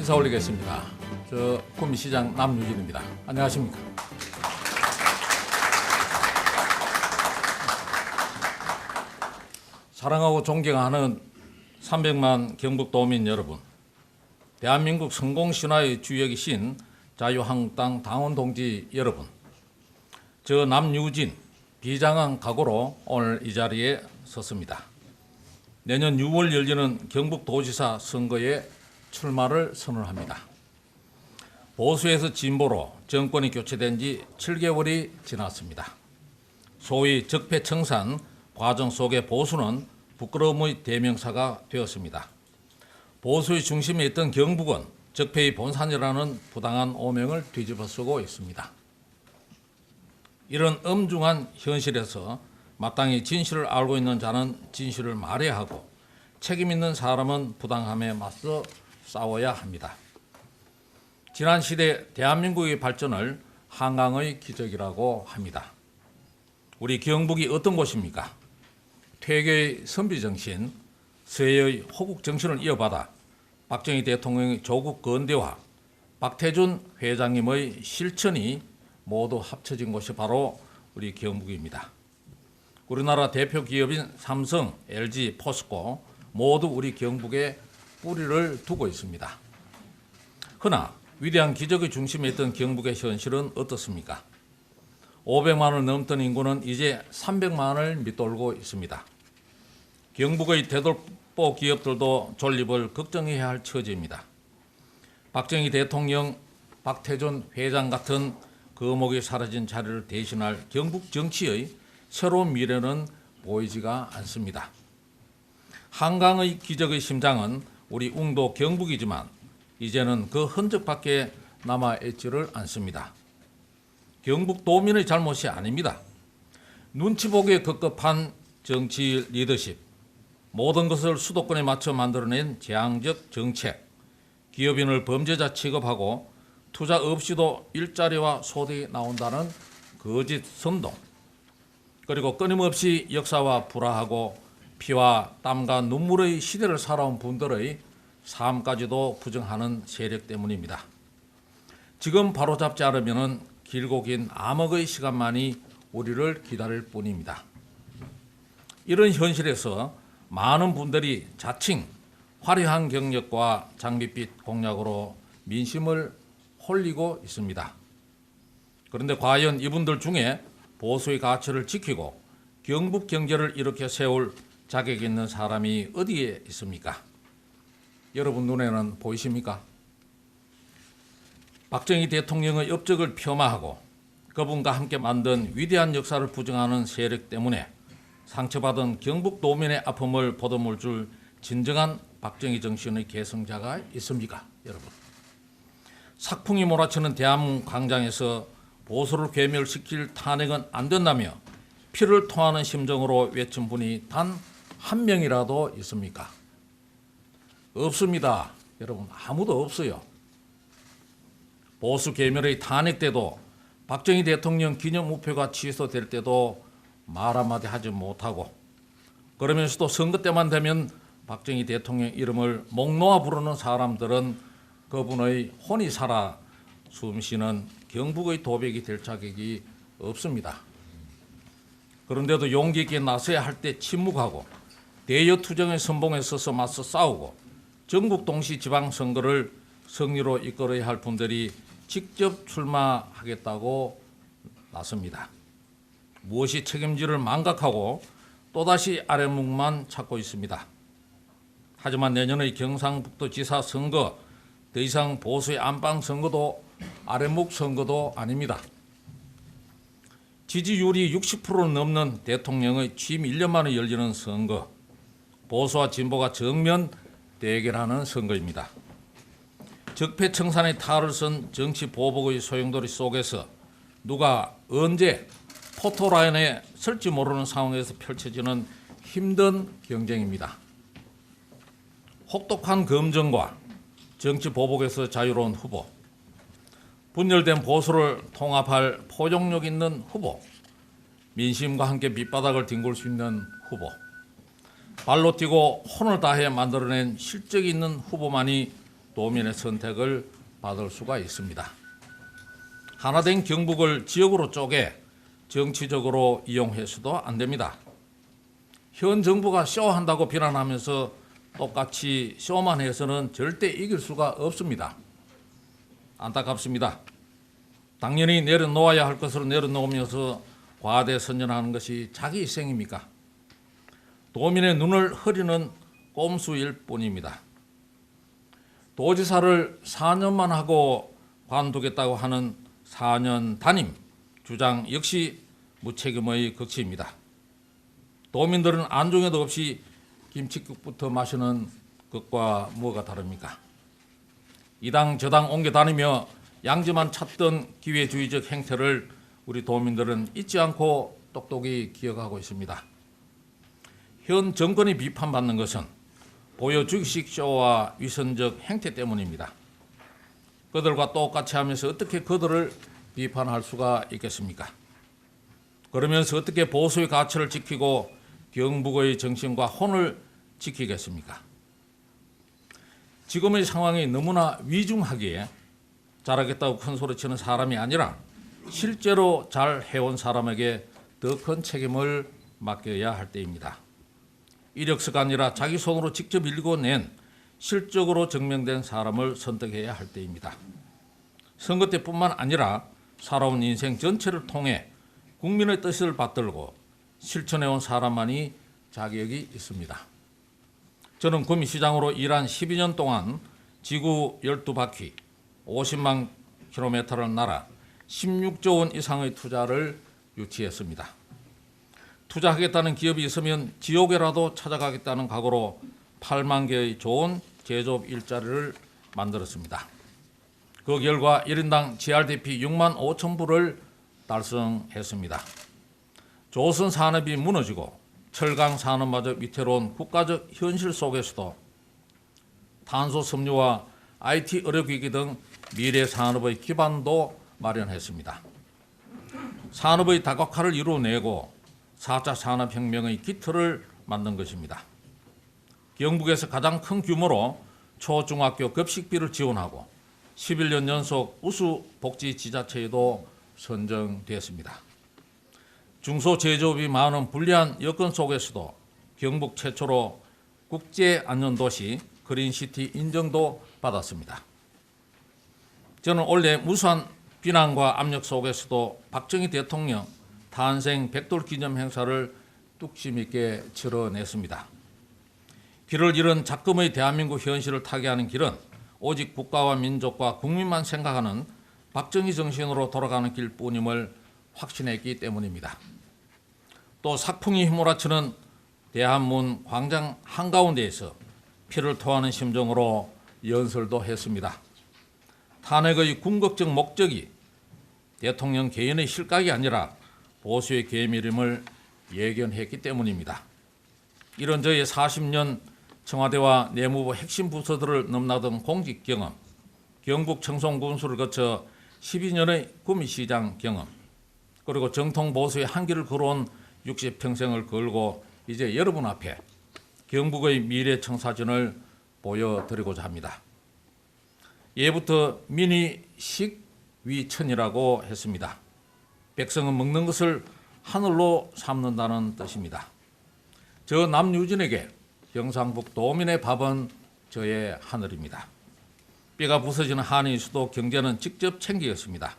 인사 올리겠습니다. 저 구미시장 남유진입니다. 안녕하십니까? 사랑하고 존경하는 300만 경북도민 여러분, 대한민국 성공신화의 주역이신 자유한국당 당원 동지 여러분, 저 남유진 비장한 각오로 오늘 이 자리에 섰습니다. 내년 6월 열리는 경북도지사 선거에 출마를 선언합니다. 보수에서 진보로 정권이 교체된 지 7개월이 지났습니다. 소위 적폐청산 과정 속의 보수는 부끄러움의 대명사가 되었습니다. 보수의 중심에 있던 경북은 적폐의 본산이라는 부당한 오명을 뒤집어쓰고 있습니다. 이런 엄중한 현실에서 마땅히 진실을 알고 있는 자는 진실을 말해야 하고 책임 있는 사람은 부당함에 맞서 싸워야 합니다. 지난 시대 대한민국의 발전을 한강의 기적이라고 합니다. 우리 경북이 어떤 곳입니까? 퇴계의 선비정신, 서해의 호국정신을 이어받아 박정희 대통령의 조국 건대와 박태준 회장님의 실천이 모두 합쳐진 곳이 바로 우리 경북입니다. 우리나라 대표 기업인 삼성, LG, 포스코 모두 우리 경북에 뿌리를 두고 있습니다. 그러나 위대한 기적의 중심에 있던 경북의 현실은 어떻습니까? 500만을 넘던 인구는 이제 300만을 밑돌고 있습니다. 경북의 대돌보 기업들도 존립을 걱정해야 할 처지입니다. 박정희 대통령, 박태준 회장 같은 거목이 사라진 자리를 대신할 경북 정치의 새로운 미래는 보이지가 않습니다. 한강의 기적의 심장은 우리 웅도 경북이지만 이제는 그 흔적밖에 남아있지를 않습니다. 경북도민의 잘못이 아닙니다. 눈치 보기에 급급한 정치 리더십, 모든 것을 수도권에 맞춰 만들어낸 재앙적 정책, 기업인을 범죄자 취급하고 투자 없이도 일자리와 소득이 나온다는 거짓 선동, 그리고 끊임없이 역사와 불화하고 피와 땀과 눈물의 시대를 살아온 분들의 삶까지도 부정하는 세력 때문입니다. 지금 바로잡지 않으면 길고 긴 암흑의 시간만이 우리를 기다릴 뿐입니다. 이런 현실에서 많은 분들이 자칭 화려한 경력과 장밋빛 공약으로 민심을 홀리고 있습니다. 그런데 과연 이분들 중에 보수의 가치를 지키고 경북 경제를 이렇게 세울 자격 있는 사람이 어디에 있습니까? 여러분 눈에는 보이십니까? 박정희 대통령의 업적을 폄하하고 그분과 함께 만든 위대한 역사를 부정하는 세력 때문에 상처받은 경북도민의 아픔을 보듬을 줄 진정한 박정희 정신의 계승자가 있습니까? 여러분, sak풍이 몰아치는 대한민국 광장에서 보수를 괴멸시킬 탄핵은 안 된다며 피를 토하는 심정으로 외친 분이 단 한 명이라도 있습니까? 없습니다. 여러분, 아무도 없어요. 보수 괴멸의 탄핵 때도 박정희 대통령 기념우표가 취소될 때도 말 한마디 하지 못하고, 그러면서도 선거 때만 되면 박정희 대통령 이름을 목 놓아 부르는 사람들은 그분의 혼이 살아 숨쉬는 경북의 도백이 될 자격이 없습니다. 그런데도 용기 있게 나서야 할 때 침묵하고 대여 투쟁의 선봉에 서서 맞서 싸우고 전국 동시 지방선거를 승리로 이끌어야 할 분들이 직접 출마하겠다고 나섭니다. 무엇이 책임지를 망각하고 또다시 아랫목만 찾고 있습니다. 하지만 내년의 경상북도지사 선거, 더 이상 보수의 안방 선거도 아랫목 선거도 아닙니다. 지지율이 60%를 넘는 대통령의 취임 1년 만에 열리는 선거, 보수와 진보가 정면 대결하는 선거입니다. 적폐청산의 탈을 쓴 정치 보복의 소용돌이 속에서 누가 언제 포토라인에 설지 모르는 상황에서 펼쳐지는 힘든 경쟁입니다. 혹독한 검증과 정치 보복에서 자유로운 후보, 분열된 보수를 통합할 포용력 있는 후보, 민심과 함께 밑바닥을 뒹굴 수 있는 후보, 발로 뛰고 혼을 다해 만들어낸 실적 있는 후보만이 도민의 선택을 받을 수가 있습니다. 하나된 경북을 지역으로 쪼개 정치적으로 이용해서도 안 됩니다. 현 정부가 쇼한다고 비난하면서 똑같이 쇼만 해서는 절대 이길 수가 없습니다. 안타깝습니다. 당연히 내려놓아야 할 것으로 내려놓으면서 과대선전하는 것이 자기 희생입니까? 도민의 눈을 흐리는 꼼수일 뿐입니다. 도지사를 4년만 하고 관두겠다고 하는 4년 단임 주장 역시 무책임의 극치입니다. 도민들은 안중에도 없이 김치국부터 마시는 것과 뭐가 다릅니까? 이당 저당 옮겨 다니며 양지만 찾던 기회주의적 행태를 우리 도민들은 잊지 않고 똑똑히 기억하고 있습니다. 현 정권이 비판받는 것은 보여주기식 쇼와 위선적 행태 때문입니다. 그들과 똑같이 하면서 어떻게 그들을 비판할 수가 있겠습니까? 그러면서 어떻게 보수의 가치를 지키고 경북의 정신과 혼을 지키겠습니까? 지금의 상황이 너무나 위중하기에 잘하겠다고 큰 소리치는 사람이 아니라 실제로 잘 해온 사람에게 더 큰 책임을 맡겨야 할 때입니다. 이력서가 아니라 자기 손으로 직접 읽어낸 실적으로 증명된 사람을 선택해야 할 때입니다. 선거 때뿐만 아니라 살아온 인생 전체를 통해 국민의 뜻을 받들고 실천해온 사람만이 자격이 있습니다. 저는 구미시장으로 일한 12년 동안 지구 12바퀴 50만 킬로미터를 날아 16조 원 이상의 투자를 유치했습니다. 투자하겠다는 기업이 있으면 지옥에라도 찾아가겠다는 각오로 8만 개의 좋은 제조업 일자리를 만들었습니다. 그 결과 1인당 GRDP 6만 5천 불을 달성했습니다. 조선 산업이 무너지고 철강 산업마저 위태로운 국가적 현실 속에서도 탄소 섬유와 IT 의료기기 등 미래 산업의 기반도 마련했습니다. 산업의 다각화를 이루어내고 4차 산업혁명의 기틀을 만든 것입니다. 경북에서 가장 큰 규모로 초중학교 급식비를 지원하고 11년 연속 우수 복지지자체에도 선정됐습니다. 중소제조업이 많은 불리한 여건 속에서도 경북 최초로 국제안전도시 그린시티 인정도 받았습니다. 저는 올해 무수한 비난과 압력 속에서도 박정희 대통령 탄생 100돌 기념 행사를 뚝심 있게 치러냈습니다. 길을 잃은 작금의 대한민국 현실을 타개하는 길은 오직 국가와 민족과 국민만 생각하는 박정희 정신으로 돌아가는 길뿐임을 확신했기 때문입니다. 또 sak풍이 휘몰아치는 대한문 광장 한가운데에서 피를 토하는 심정으로 연설도 했습니다. 탄핵의 궁극적 목적이 대통령 개인의 실각이 아니라 보수의 계밀임을 예견했기 때문입니다. 이런 저의 40년 청와대와 내무부 핵심 부서들을 넘나든 공직 경험, 경북 청송 군수를 거쳐 12년의 구미시장 경험, 그리고 정통 보수의 한길을 걸어온 60평생을 걸고 이제 여러분 앞에 경북의 미래 청사진을 보여드리고자 합니다. 예부터 민이 식위천이라고 했습니다. 백성은 먹는 것을 하늘로 삼는다는 뜻입니다. 저 남유진에게 경상북 도민의 밥은 저의 하늘입니다. 뼈가 부서지는 한이 있어도 경제는 직접 챙기겠습니다.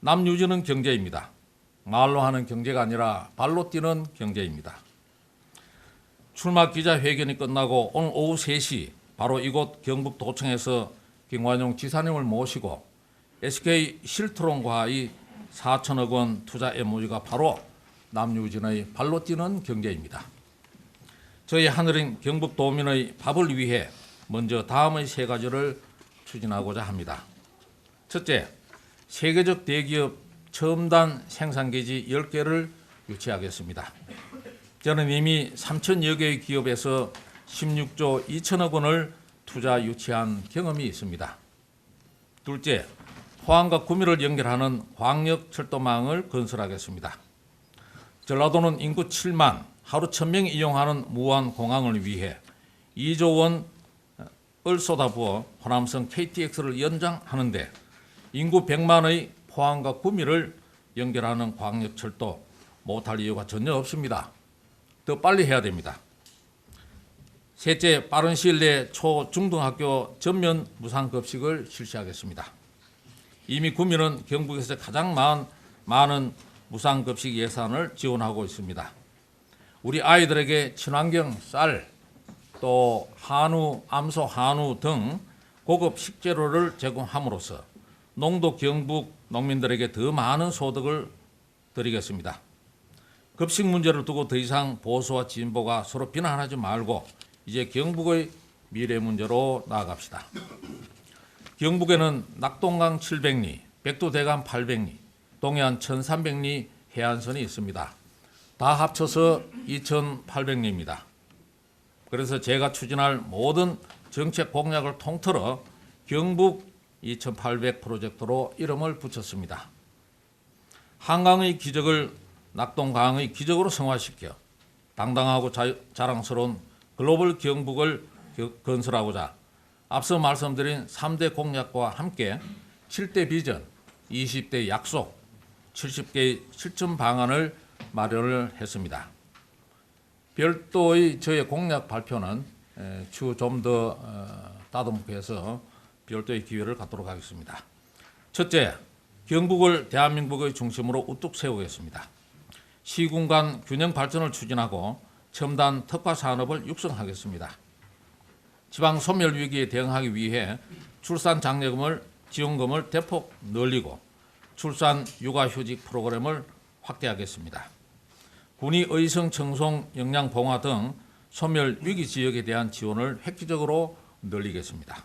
남유진은 경제입니다. 말로 하는 경제가 아니라 발로 뛰는 경제입니다. 출마 기자회견이 끝나고 오늘 오후 3시 바로 이곳 경북도청에서 김관용 지사님을 모시고 SK 실트론과의 4천억 원 투자 MOU가 바로 남유진의 발로 뛰는 경제입니다. 저희 하늘인 경북도민의 밥을 위해 먼저 다음의 3가지를 추진하고자 합니다. 첫째, 세계적 대기업 첨단 생산기지 10개를 유치하겠습니다. 저는 이미 3천여 개의 기업에서 16조 2천억 원을 투자 유치한 경험이 있습니다. 둘째, 포항과 구미를 연결하는 광역철도망을 건설하겠습니다. 전라도는 인구 7만, 하루 1,000명이 이용하는 무한 공항을 위해 2조 원 쏟아부어 호남선 KTX를 연장하는데 인구 100만의 포항과 구미를 연결하는 광역철도 못할 이유가 전혀 없습니다. 더 빨리 해야 됩니다. 셋째, 빠른 시일 내에 초중등학교 전면 무상급식을 실시하겠습니다. 이미 구미는 경북에서 가장 많은 무상급식 예산을 지원하고 있습니다. 우리 아이들에게 친환경 쌀, 또 한우, 암소 한우 등 고급 식재료를 제공함으로써 농도 경북 농민들에게 더 많은 소득을 드리겠습니다. 급식 문제를 두고 더 이상 보수와 진보가 서로 비난하지 말고 이제 경북의 미래 문제로 나아갑시다. 경북에는 낙동강 700리, 백두대간 800리, 동해안 1300리 해안선이 있습니다. 다 합쳐서 2800리입니다. 그래서 제가 추진할 모든 정책 공약을 통틀어 경북 2800 프로젝트로 이름을 붙였습니다. 한강의 기적을 낙동강의 기적으로 성화시켜 당당하고 자랑스러운 글로벌 경북을 건설하고자 앞서 말씀드린 3대 공약과 함께 7대 비전, 20대 약속, 70개의 실천 방안을 마련을 했습니다. 별도의 저의 공약 발표는 추후 좀 더 다듬게 해서 별도의 기회를 갖도록 하겠습니다. 첫째, 경북을 대한민국의 중심으로 우뚝 세우겠습니다. 시군 간 균형 발전을 추진하고 첨단 특화 산업을 육성하겠습니다. 지방 소멸 위기에 대응하기 위해 출산 장려금을 지원금을 대폭 늘리고 출산 육아휴직 프로그램을 확대하겠습니다. 군위 의성 청송 영양 봉화 등 소멸 위기 지역에 대한 지원을 획기적으로 늘리겠습니다.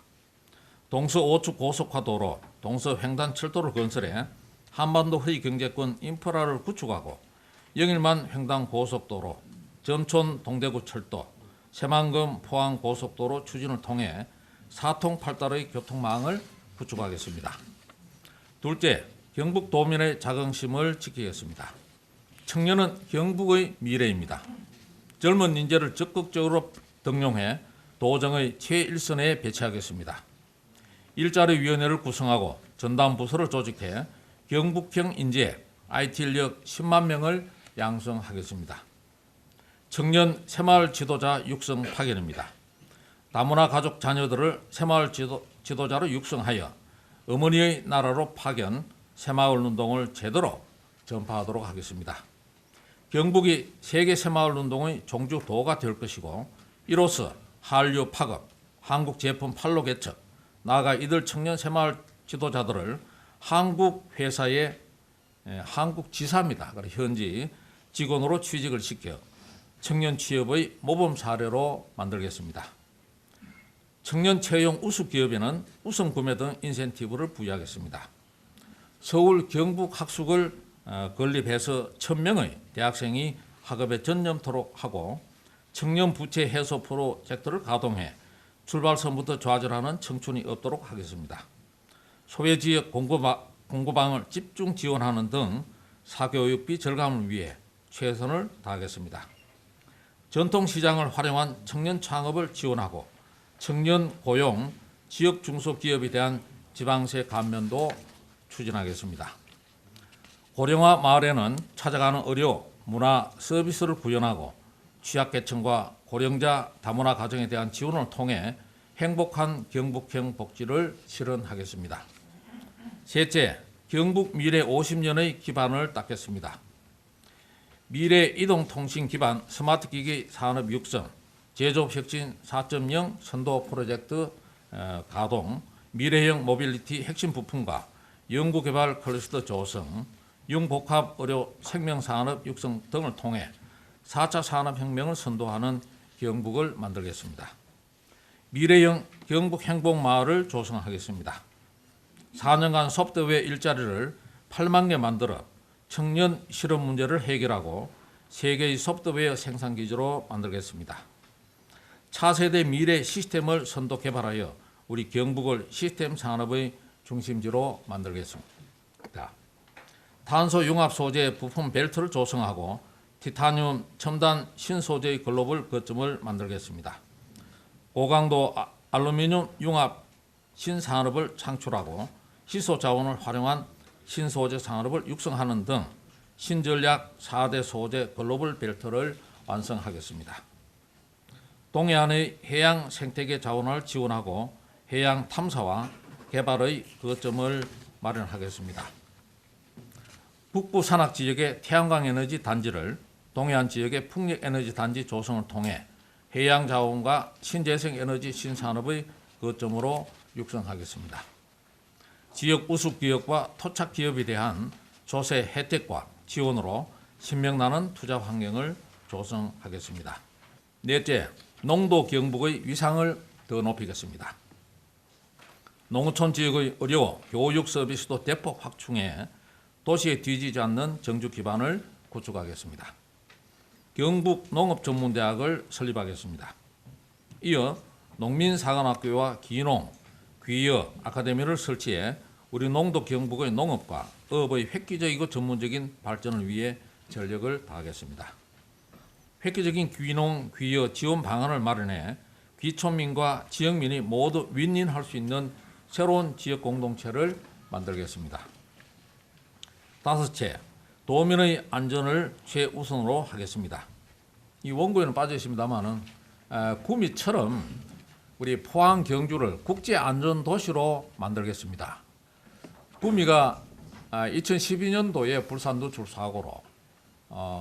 동서 5축 고속화도로, 동서 횡단철도를 건설해 한반도의 경제권 인프라를 구축하고 영일만 횡단 고속도로, 점촌 동대구 철도, 새만금 포항 고속도로 추진을 통해 사통팔달의 교통망을 구축하겠습니다. 둘째, 경북 도민의 자긍심을 지키겠습니다. 청년은 경북의 미래입니다. 젊은 인재를 적극적으로 등용해 도정의 최일선에 배치하겠습니다. 일자리위원회를 구성하고 전담 부서를 조직해 경북형 인재 IT 인력 10만 명을 양성하겠습니다. 청년 새마을 지도자 육성 파견입니다. 다문화 가족 자녀들을 새마을 지도자로 육성하여 어머니의 나라로 파견, 새마을 운동을 제대로 전파하도록 하겠습니다. 경북이 세계 새마을 운동의 종주도가 될 것이고 이로써 한류 파급, 한국 제품 판로 개척, 나아가 이들 청년 새마을 지도자들을 한국 회사의 한국 지사입니다. 현지 직원으로 취직을 시켜 청년 취업의 모범 사례로 만들겠습니다. 청년 채용 우수 기업에는 우선 구매 등 인센티브를 부여하겠습니다. 서울 경북 학숙을 건립해서 1000명의 대학생이 학업에 전념토록 하고 청년 부채 해소 프로젝트를 가동해 출발선부터 좌절하는 청춘이 없도록 하겠습니다. 소외 지역 공고방을 집중 지원하는 등 사교육비 절감을 위해 최선을 다하겠습니다. 전통시장을 활용한 청년 창업을 지원하고 청년 고용, 지역 중소기업에 대한 지방세 감면도 추진하겠습니다. 고령화 마을에는 찾아가는 의료, 문화, 서비스를 구현하고 취약계층과 고령자 다문화 가정에 대한 지원을 통해 행복한 경북형 복지를 실현하겠습니다. 셋째, 경북 미래 50년의 기반을 닦겠습니다. 미래 이동통신 기반 스마트기기 산업 육성, 제조업혁신 4.0 선도 프로젝트 가동, 미래형 모빌리티 핵심 부품과 연구개발 클러스터 조성, 융복합 의료 생명산업 육성 등을 통해 4차 산업혁명을 선도하는 경북을 만들겠습니다. 미래형 경북행복마을을 조성하겠습니다. 4년간 소프트웨어 일자리를 8만 개 만들어 청년 실업 문제를 해결하고 세계의 소프트웨어 생산기지로 만들겠습니다. 차세대 미래 시스템을 선도 개발하여 우리 경북을 시스템 산업의 중심지로 만들겠습니다. 탄소 융합 소재 부품 벨트를 조성하고 티타늄 첨단 신소재의 글로벌 거점을 만들겠습니다. 고강도 알루미늄 융합 신산업을 창출하고 희소 자원을 활용한 신소재 산업을 육성하는 등 신전략 4대 소재 글로벌 벨트를 완성하겠습니다. 동해안의 해양 생태계 자원을 지원하고 해양 탐사와 개발의 거점을 마련하겠습니다. 북부 산악 지역의 태양광 에너지 단지를 동해안 지역의 풍력 에너지 단지 조성을 통해 해양 자원과 신재생 에너지 신산업의 거점으로 육성하겠습니다. 지역 우수 기업과 토착 기업에 대한 조세 혜택과 지원으로 신명나는 투자 환경을 조성하겠습니다. 넷째, 농도 경북의 위상을 더 높이겠습니다. 농어촌 지역의 의료, 교육 서비스도 대폭 확충해 도시에 뒤지지 않는 정주 기반을 구축하겠습니다. 경북 농업전문대학을 설립하겠습니다. 이어 농민사관학교와 기농, 귀여 아카데미를 설치해 우리 농도 경북의 농업과 어업의 획기적이고 전문적인 발전을 위해 전력을 다하겠습니다. 획기적인 귀농, 귀여 지원 방안을 마련해 귀촌민과 지역민이 모두 윈윈할 수 있는 새로운 지역 공동체를 만들겠습니다. 다섯째, 도민의 안전을 최우선으로 하겠습니다. 이 원고에는 빠져 있습니다만은 구미처럼 우리 포항 경주를 국제안전도시로 만들겠습니다. 구미가 2012년도에 불산 누출 사고로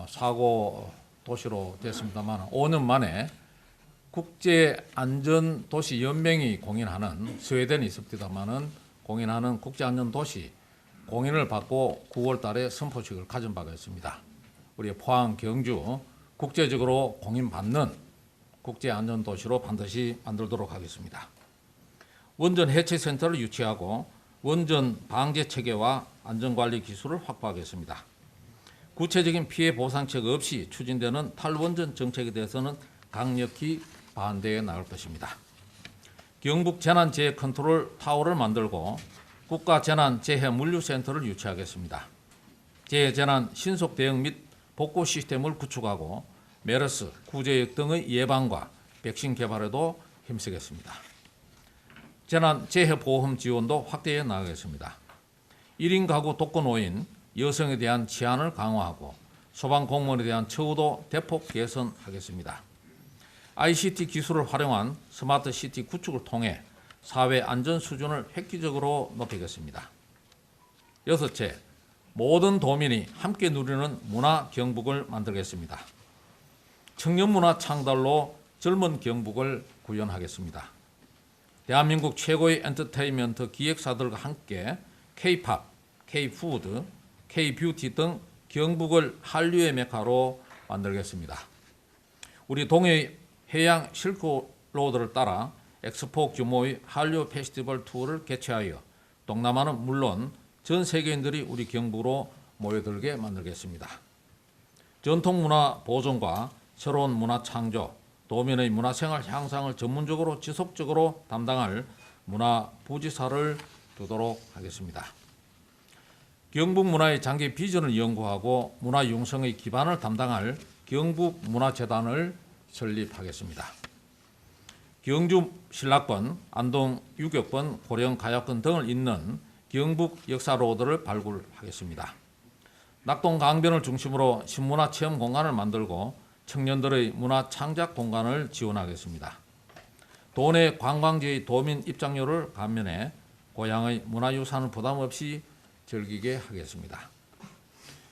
사고 도시로 됐습니다만 5년 만에 국제안전도시연맹이 공인하는 스웨덴이 있습니다만은 공인하는 국제안전도시 공인을 받고 9월 달에 선포식을 가진 바가 있습니다. 우리 포항 경주 국제적으로 공인받는 국제안전도시로 반드시 만들도록 하겠습니다. 원전 해체센터를 유치하고 원전 방제 체계와 안전관리 기술을 확보하겠습니다. 구체적인 피해 보상책 없이 추진되는 탈원전 정책에 대해서는 강력히 반대해 나갈 것입니다. 경북 재난재해 컨트롤 타워를 만들고 국가재난재해물류센터를 유치하겠습니다. 재해재난 신속 대응 및 복구 시스템을 구축하고 메르스, 구제역 등의 예방과 백신 개발에도 힘쓰겠습니다. 재난재해보험 지원도 확대해 나가겠습니다. 1인 가구 독거노인, 여성에 대한 치안을 강화하고 소방공무원에 대한 처우도 대폭 개선하겠습니다. ICT 기술을 활용한 스마트시티 구축을 통해 사회 안전 수준을 획기적으로 높이겠습니다. 여섯째, 모든 도민이 함께 누리는 문화 경북을 만들겠습니다. 청년 문화 창달로 젊은 경북을 구현하겠습니다. 대한민국 최고의 엔터테인먼트 기획사들과 함께 K-팝, K-푸드, K-뷰티 등 경북을 한류의 메카로 만들겠습니다. 우리 동해 해양 실크로드를 따라 엑스포 규모의 한류 페스티벌 투어를 개최하여 동남아는 물론 전 세계인들이 우리 경북으로 모여들게 만들겠습니다. 전통문화 보존과 새로운 문화 창조, 도민의 문화생활 향상을 전문적으로 지속적으로 담당할 문화부지사를 두도록 하겠습니다. 경북 문화의 장기 비전을 연구하고 문화 융성의 기반을 담당할 경북문화재단을 설립하겠습니다. 경주 신라권, 안동 유격권, 고령 가야권 등을 잇는 경북 역사로드를 발굴하겠습니다. 낙동 강변을 중심으로 신문화 체험 공간을 만들고 청년들의 문화 창작 공간을 지원하겠습니다. 도내 관광지의 도민 입장료를 감면해 고향의 문화유산을 부담 없이 즐기게 하겠습니다.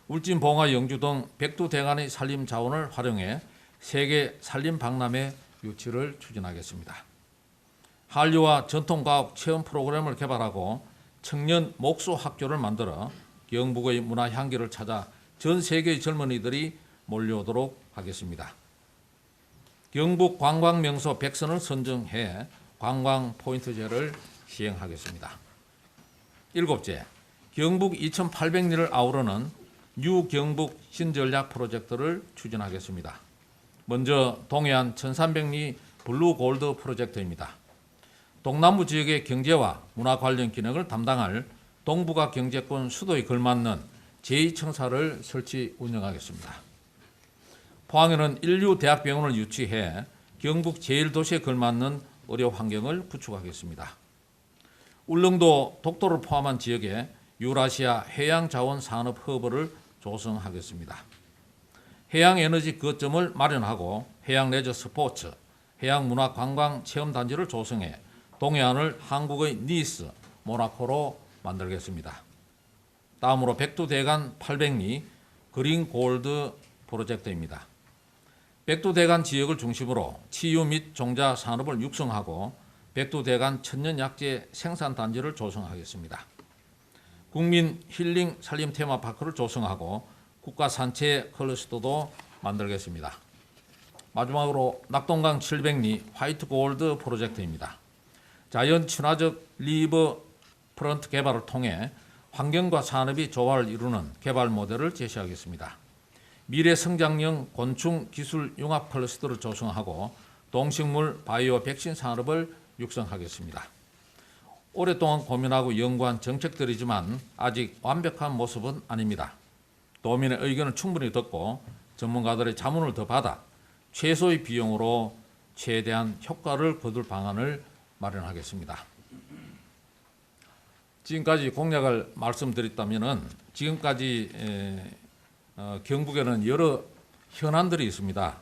울진, 봉화, 영주 등 백두대간의 산림 자원을 활용해 세계 산림 박람회 유치를 추진하겠습니다. 한류와 전통과학 체험 프로그램을 개발하고 청년 목수 학교를 만들어 경북의 문화 향기를 찾아 전 세계의 젊은이들이 몰려오도록 하겠습니다. 경북 관광명소 100선을 선정해 관광 포인트제를 시행하겠습니다. 일곱째, 경북 2800리를 아우르는 뉴 경북 신전략 프로젝트를 추진하겠습니다. 먼저 동해안 1300리 블루 골드 프로젝트입니다. 동남부 지역의 경제와 문화 관련 기능을 담당할 동북아 경제권 수도에 걸맞는 제2청사를 설치 운영하겠습니다. 포항에는 인류 대학병원을 유치해 경북 제1도시에 걸맞는 의료 환경을 구축하겠습니다. 울릉도 독도를 포함한 지역에 유라시아 해양자원산업 허브를 조성하겠습니다. 해양에너지 거점을 마련하고 해양레저 스포츠, 해양문화관광체험단지를 조성해 동해안을 한국의 니스, 모나코로 만들겠습니다. 다음으로 백두대간 800리 그린골드 프로젝트입니다. 백두대간 지역을 중심으로 치유 및 종자 산업을 육성하고 백두대간 천년약재 생산단지를 조성하겠습니다. 국민 힐링 산림 테마파크를 조성하고 국가산체 클러스터도 만들겠습니다. 마지막으로 낙동강 700리 화이트골드 프로젝트입니다. 자연 친화적 리버 프런트 개발을 통해 환경과 산업이 조화를 이루는 개발 모델을 제시하겠습니다. 미래 성장형 곤충 기술 융합 클러스터를 조성하고 동식물 바이오 백신 산업을 육성하겠습니다. 오랫동안 고민하고 연구한 정책들이지만 아직 완벽한 모습은 아닙니다. 도민의 의견을 충분히 듣고 전문가들의 자문을 더 받아 최소의 비용으로 최대한 효과를 거둘 방안을 마련하겠습니다. 지금까지 공약을 말씀드렸다면 지금까지 경북에는 여러 현안들이 있습니다.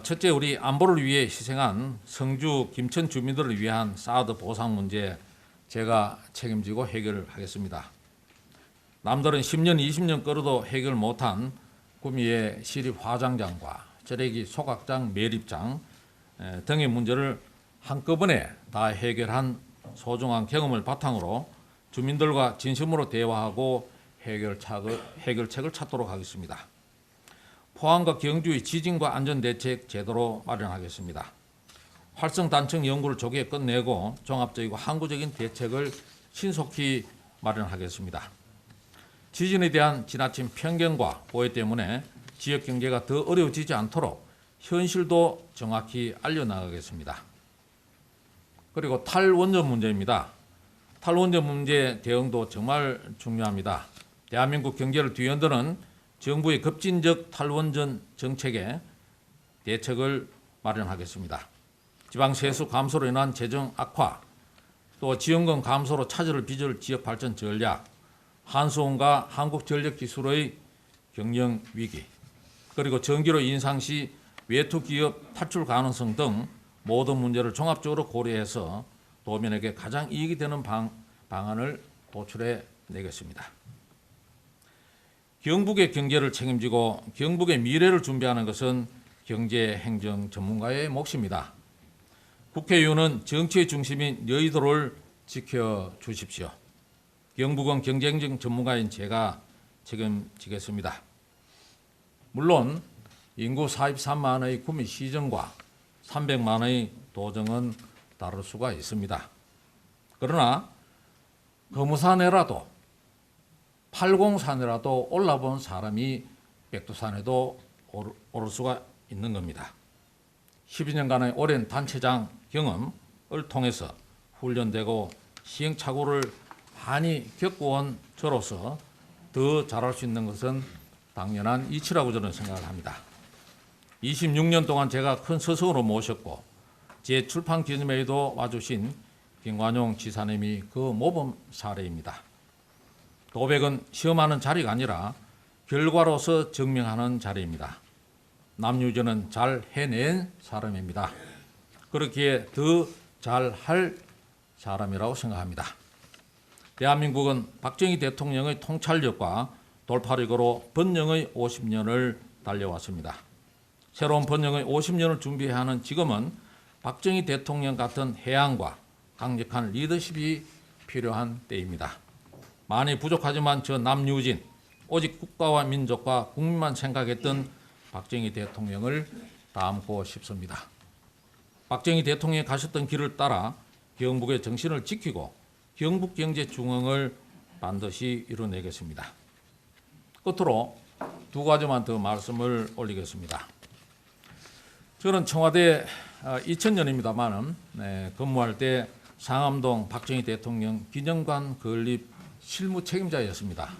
첫째, 우리 안보를 위해 희생한 성주 김천 주민들을 위한 사드 보상 문제 제가 책임지고 해결하겠습니다. 남들은 10년, 20년 끌어도 해결 못한 구미의 시립 화장장과 저래기 소각장, 매립장 등의 문제를 한꺼번에 다 해결한 소중한 경험을 바탕으로 주민들과 진심으로 대화하고 해결책을 찾도록 하겠습니다. 포항과 경주의 지진과 안전대책 제도로 마련하겠습니다. 활성단층 연구를 조기에 끝내고 종합적이고 항구적인 대책을 신속히 마련하겠습니다. 지진에 대한 지나친 편견과 오해 때문에 지역 경제가 더 어려워지지 않도록 현실도 정확히 알려나가겠습니다. 그리고 탈원전 문제입니다. 탈원전 문제 대응도 정말 중요합니다. 대한민국 경제를 뒤흔드는 정부의 급진적 탈원전 정책에 대책을 마련하겠습니다. 지방세수 감소로 인한 재정 악화, 또 지원금 감소로 차질을 빚을 지역발전 전략, 한수원과 한국전력기술의 경영 위기, 그리고 전기료 인상 시 외투기업 탈출 가능성 등 모든 문제를 종합적으로 고려해서 도민에게 가장 이익이 되는 방안을 도출해 내겠습니다. 경북의 경제를 책임지고 경북의 미래를 준비하는 것은 경제행정 전문가의 몫입니다. 국회의원은 정치의 중심인 여의도를 지켜주십시오. 경북은 경제행정 전문가인 제가 책임지겠습니다. 물론 인구 43만의 구미 시정과 300만의 도정은 다를 수가 있습니다. 그러나 거무산에라도 80산에라도 올라본 사람이 백두산에도 오를 수가 있는 겁니다. 12년간의 오랜 단체장 경험을 통해서 훈련되고 시행착오를 많이 겪어온 저로서 더 잘할 수 있는 것은 당연한 이치라고 저는 생각을 합니다. 26년 동안 제가 큰 스승으로 모셨고 제 출판 기념회에도 와주신 김관용 지사님이 그 모범 사례입니다. 도백은 시험하는 자리가 아니라 결과로서 증명하는 자리입니다. 남유전은 잘 해낸 사람입니다. 그렇기에 더 잘할 사람이라고 생각합니다. 대한민국은 박정희 대통령의 통찰력과 돌파력으로 번영의 50년을 달려왔습니다. 새로운 번영의 50년을 준비해야 하는 지금은 박정희 대통령 같은 해양과 강력한 리더십이 필요한 때입니다. 많이 부족하지만 저 남유진, 오직 국가와 민족과 국민만 생각했던 박정희 대통령을 닮고 싶습니다. 박정희 대통령이 가셨던 길을 따라 경북의 정신을 지키고 경북 경제 중흥을 반드시 이뤄내겠습니다. 끝으로 두 가지만 더 말씀을 올리겠습니다. 저는 청와대 2000년입니다만은 근무할 때 상암동 박정희 대통령 기념관 건립 실무 책임자였습니다.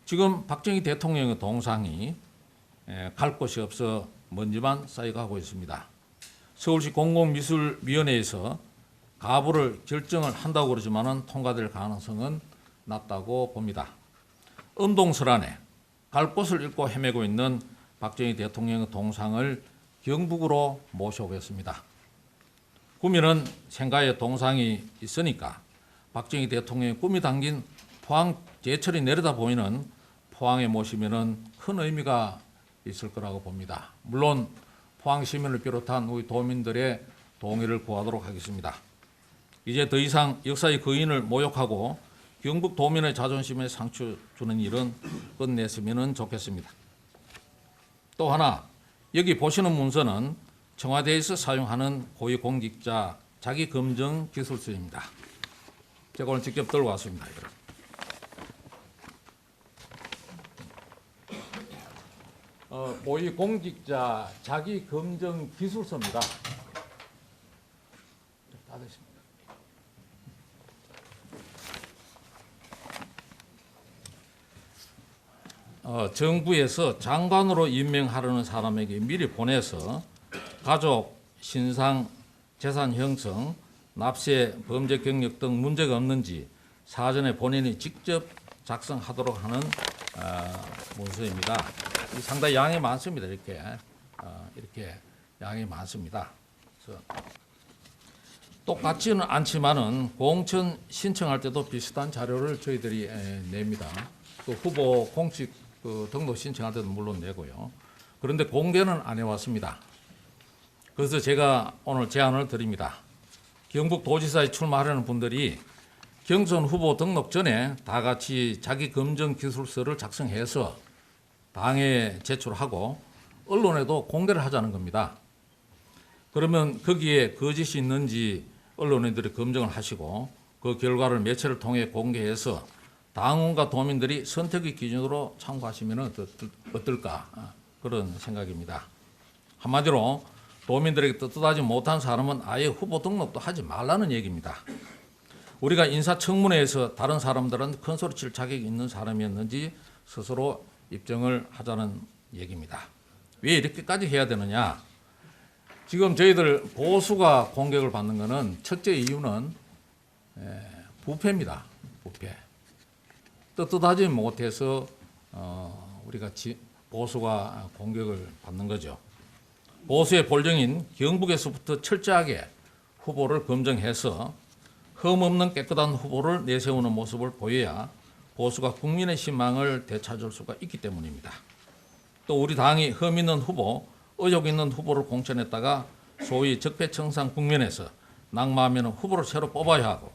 지금 박정희 대통령의 동상이 갈 곳이 없어 먼지만 쌓여가고 있습니다. 서울시 공공미술위원회에서 가부를 결정을 한다고 그러지만은 통과될 가능성은 낮다고 봅니다. 은동설안에 갈 곳을 잃고 헤매고 있는 박정희 대통령의 동상을 경북으로 모셔오겠습니다. 구미는 생가에 동상이 있으니까 박정희 대통령의 꿈이 담긴 포항 제철이 내려다 보이는 포항에 모시면은 큰 의미가 있을 거라고 봅니다. 물론 포항 시민을 비롯한 우리 도민들의 동의를 구하도록 하겠습니다. 이제 더 이상 역사의 거인을 모욕하고 경북 도민의 자존심에 상처 주는 일은 끝냈으면 좋겠습니다. 또 하나, 여기 보시는 문서는 청와대에서 사용하는 고위공직자 자기검증 기술서입니다. 제가 오늘 직접 들고 왔습니다. 고위공직자 자기검증 기술서입니다. 다 됐습니다. 정부에서 장관으로 임명하려는 사람에게 미리 보내서 가족, 신상, 재산 형성, 납세, 범죄 경력 등 문제가 없는지 사전에 본인이 직접 작성하도록 하는 문서입니다. 상당히 양이 많습니다. 이렇게 양이 많습니다. 그래서 똑같지는 않지만은 공천 신청할 때도 비슷한 자료를 저희들이 냅니다. 또 후보 공식 등록 신청할 때도 물론 내고요. 그런데 공개는 안 해왔습니다. 그래서 제가 오늘 제안을 드립니다. 경북도지사에 출마하려는 분들이 경선 후보 등록 전에 다 같이 자기 검증 기술서를 작성해서 당에 제출하고 언론에도 공개를 하자는 겁니다. 그러면 거기에 거짓이 있는지 언론인들이 검증을 하시고 그 결과를 매체를 통해 공개해서 당원과 도민들이 선택의 기준으로 참고하시면 어떨까 그런 생각입니다. 한마디로 도민들에게 떳떳하지 못한 사람은 아예 후보 등록도 하지 말라는 얘기입니다. 우리가 인사청문회에서 다른 사람들은 큰 소리 칠 자격이 있는 사람이었는지 스스로 입증을 하자는 얘기입니다. 왜 이렇게까지 해야 되느냐? 지금 저희들 보수가 공격을 받는 것은 첫째 이유는 부패입니다. 부패. 떳떳하지 못해서 우리가 보수가 공격을 받는 거죠. 보수의 볼정인 경북에서부터 철저하게 후보를 검증해서 흠없는 깨끗한 후보를 내세우는 모습을 보여야 보수가 국민의 신망을 되찾을 수가 있기 때문입니다. 또 우리 당이 흠 있는 후보, 의혹 있는 후보를 공천했다가 소위 적폐청산 국면에서 낙마하면 후보를 새로 뽑아야 하고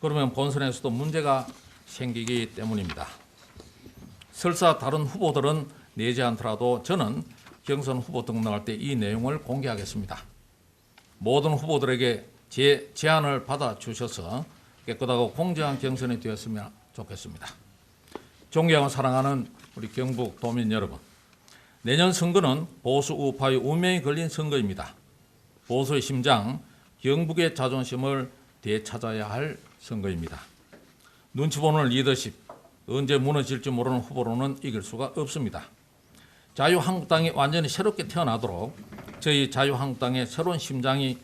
그러면 본선에서도 문제가 생기기 때문입니다. 설사 다른 후보들은 내지 않더라도 저는 경선 후보 등록할 때 이 내용을 공개하겠습니다. 모든 후보들에게 제 제안을 받아주셔서 깨끗하고 공정한 경선이 되었으면 좋겠습니다. 존경하고 사랑하는 우리 경북 도민 여러분, 내년 선거는 보수 우파의 운명이 걸린 선거입니다. 보수의 심장, 경북의 자존심을 되찾아야 할 선거입니다. 눈치 보는 리더십, 언제 무너질지 모르는 후보로는 이길 수가 없습니다. 자유한국당이 완전히 새롭게 태어나도록 저희 자유한국당의 새로운 심장이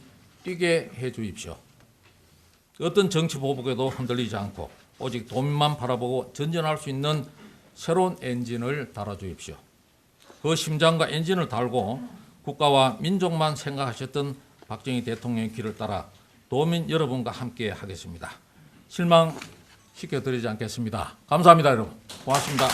뛰게 해주십시오. 어떤 정치 보복에도 흔들리지 않고 오직 도민만 바라보고 전진할 수 있는 새로운 엔진을 달아주십시오. 그 심장과 엔진을 달고 국가와 민족만 생각하셨던 박정희 대통령의 길을 따라 도민 여러분과 함께 하겠습니다. 실망시켜드리지 않겠습니다. 감사합니다, 여러분. 고맙습니다.